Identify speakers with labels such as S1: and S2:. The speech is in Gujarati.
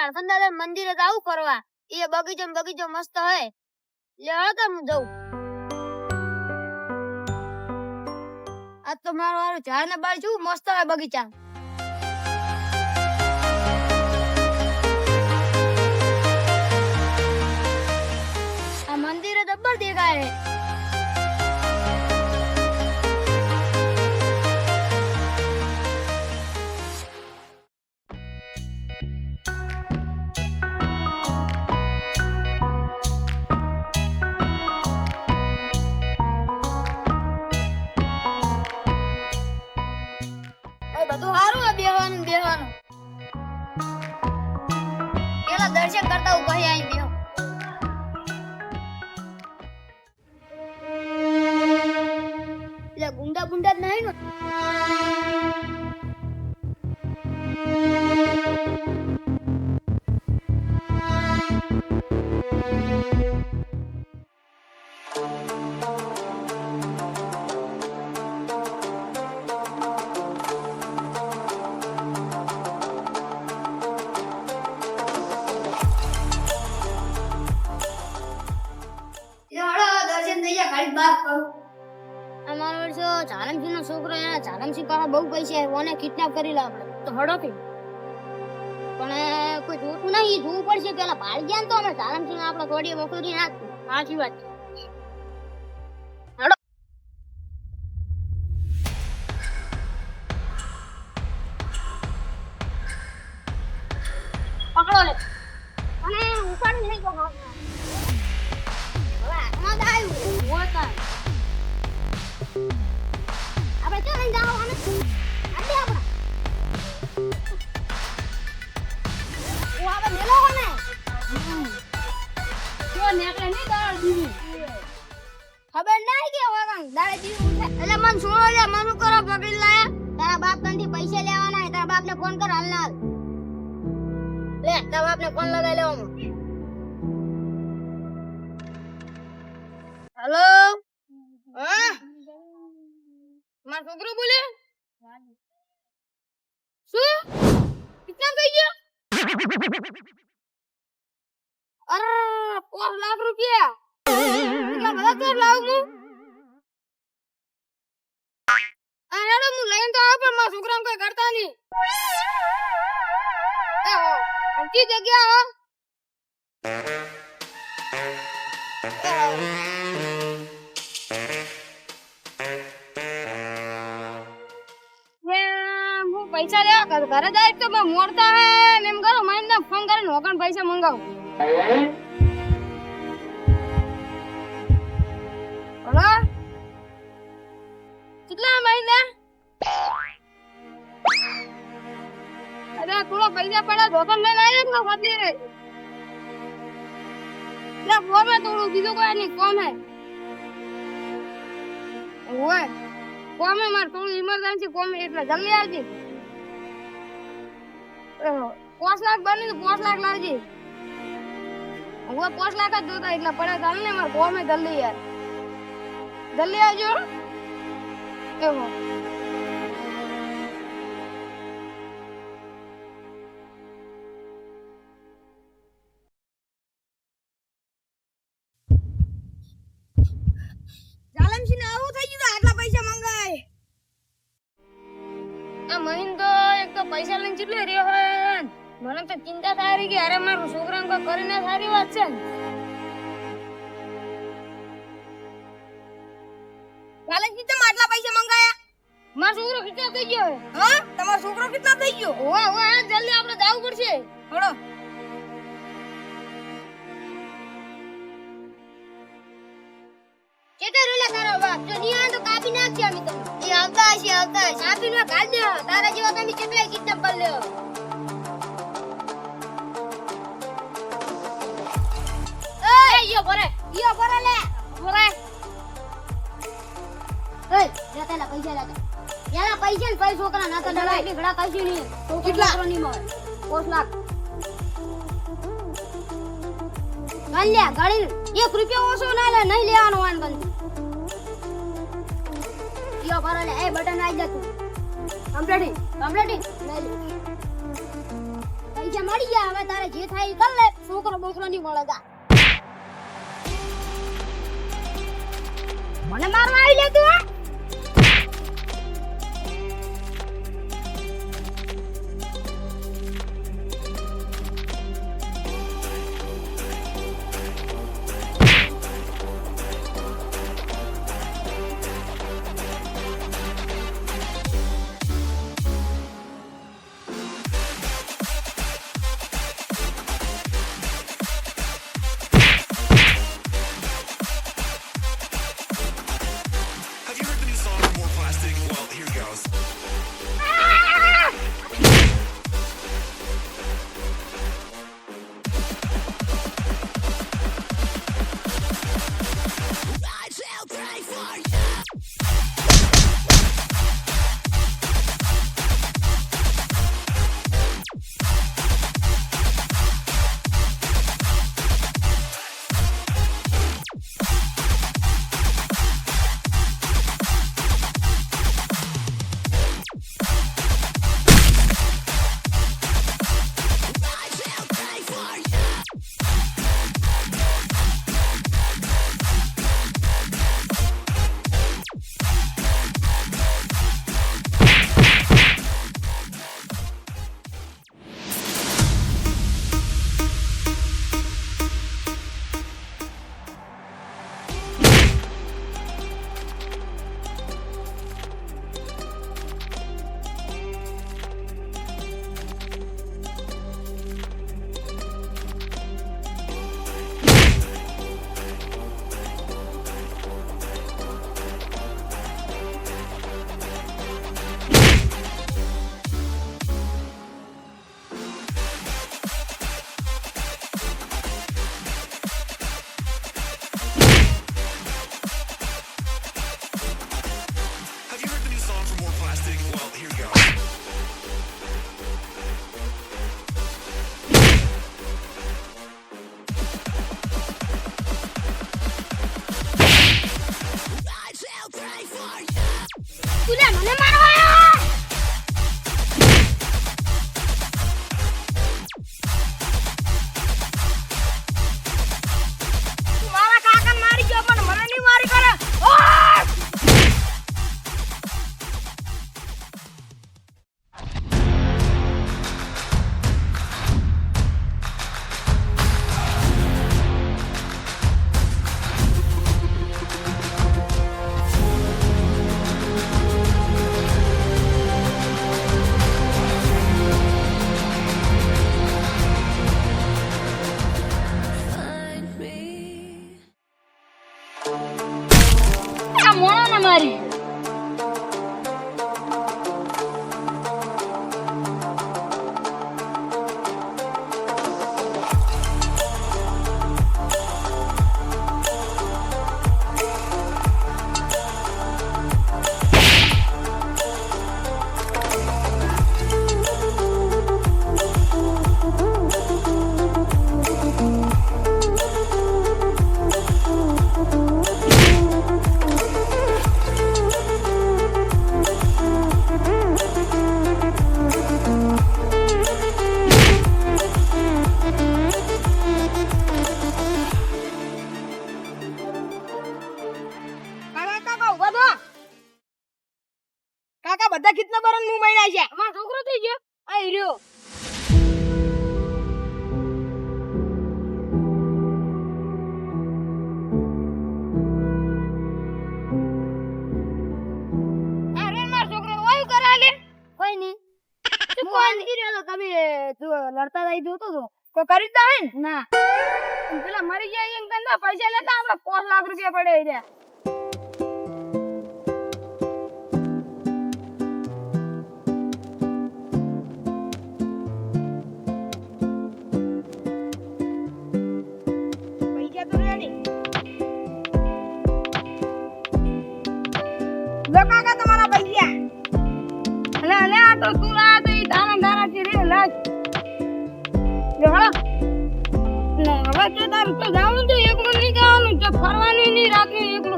S1: હરસંદાદા મંદિરે જાવું કરવા. એ બગીચો મસ્ત હે. લે હળો હું જાઉં. આજ તો મારો વારો ઝાડ ને બાર છું મસ્ત હે બગીચા. આ મંદિરે જબ્બર દેખાય હે. બધું સારું હે બેહવાનું. પેલા દર્શન કરતા હું કહી આવી બેહો. એટલે ગુંડા જ નહીં ને. અમારો વર્ષો ઝાલમસિંહ નો છોકરો એના ઝાલમસિંહ પાસે બહુ પૈસા હે. ઓને કિડનેપ કરી લે આપણે તો હડોકી. પણ કોઈ જોતું નહીં, જોવું પડશે. પેલા ભાઈ ગયા ને તો અમે ઝાલમસિંહ આપણે થોડી મોકલી નાખશું. સાચી વાત છે. પકડો લે અને ઉપાડી લઈ ગયો. હવે આમાં દાયું હોતા આપણે તો લઈ જાવ અને આડે આપણા ઓ આપણે મેલો કોને તો નેકળે ની દાળ દીવી ખબર નહીં કે વાગણ દાળ દીવી ઉઠે. એટલે મન સુણો લે મન કરો પકડી લાયા. તારા બાપ કંથી પૈસા લેવાના હે. તારા બાપને ફોન કર હાલ ના. લે તારા બાપને ફોન લગાઈ લેવાનો. હેલો હા માર છોકરો બોલે શું કેટલા થઈ ગયા? અરે 5 લાખ રૂપિયા. કેટલા બધા કર લાવું હું? આ હેડો હું લઈને તો આવ પણ મારા છોકરાને કોઈ કરતા નહીં. એ હો અંકી જગ્યા હો. પૈસા લેવા ઘરે જાય તો મોડતા હે એમ કરો. મને ફોન કરીને વગણ પૈસા મંગાવો. હલો કેટલા મહિના? અરે થોડો પૈસા પડ્યા ધોકમ લઈને આવી ને ફરી રે. એટલે ફોન હે થોડું બીજું કોઈ નહીં કોમ હે. ઓય કોમ હે મારે થોડું ઇમરજન્સી કોમ એટલે જલ્દી આવજે. 5 લાખ બની તો 5 લાખ લાવજે. હવે 5 લાખ જ જોતા એટલે પડે ચાલ ને મારે કોમે જલ્દી યાર. જલ્દી આવજો. એવો ઝાલમસિંહ ને આવું થઈ ગયું આટલા પૈસા મંગાય. આ મહિન તો એક તો પૈસા લઈને કેટલે રહ્યો હે. મને તો ચિંતા થાય રહી કે અરે મારું છોકરાને કોઈ કરીને સારી વાત છે. ઝાલમસિંહ તમે આટલા પૈસા મંગાયા? મારો છોકરો કેટલા થઈ ગયો હે? હા તમારો છોકરો કેટલા થઈ ગયો? ઓય જલ્દી આપણે જાવું પડશે. હળો કેટે રેલા તારા બાપ જો ની આ તો કાપી નાખશે અમે તો. એ આવતા હશે કાપીને કાઢ દે. તારા જેવા તમે કેટલાય કિડનેપ કરી લ્યો. એ યો ભરે લે ભરે. એ લેતા પૈસા લેતા. યાલા પૈસા ને પૈસા છોકરા ના તો ડરા એટલી ઘડા કશી નહીં. કેટલા ની મળે? 5 લાખ. ગલ્યા ગાડી 1 રૂપિયા ઓછો ના લે નહીં લેવાનો વાન ગન. યો ભરે લે. એ બટન આઈ જા તું. કમ્પ્લીટ લઈ લે. પૈસા મળી ગયા હવે તારે જે થાય એ કર લે છોકરો બોકરો નહીં મળે જા મને મારવા આવી લે તું
S2: Have you heard the new song More Plastic? Well, here goes. I shall pray for you. I shall pray for you. Have you heard the new song for More Plastic? Well, here goes. I shall pray for you.
S1: તું લે મને મારવા આવ્યો તું મારા કાકાને મારી ગયો પણ મને નહીં મારી કરે ઓય! આ મોણાને મારી કાકા બધા કિતના બરંગ મું મહિના છે અમાર છોકરો થઈ ગયો આ રહ્યો અરે માર છોકરો ઓય કરાલે કોઈ નહીં તું કોણ કીરેલો તમે તું લડતા જાય જોતો તો કોઈ કરી દા હે ના પેલા મરી જાય એમ તને પૈસા લેતા આપણે 5 લાખ રૂપિયા પડે રે કાકા તમારા પૈસા અલે અલે આ તો તું આ તો ઈ દાણા થી રે લાગ જો હળો હવે કે તાર તો જાવું તો એકલો નહીં જવાનું તો ફરવાની નહીં રાતે એકલો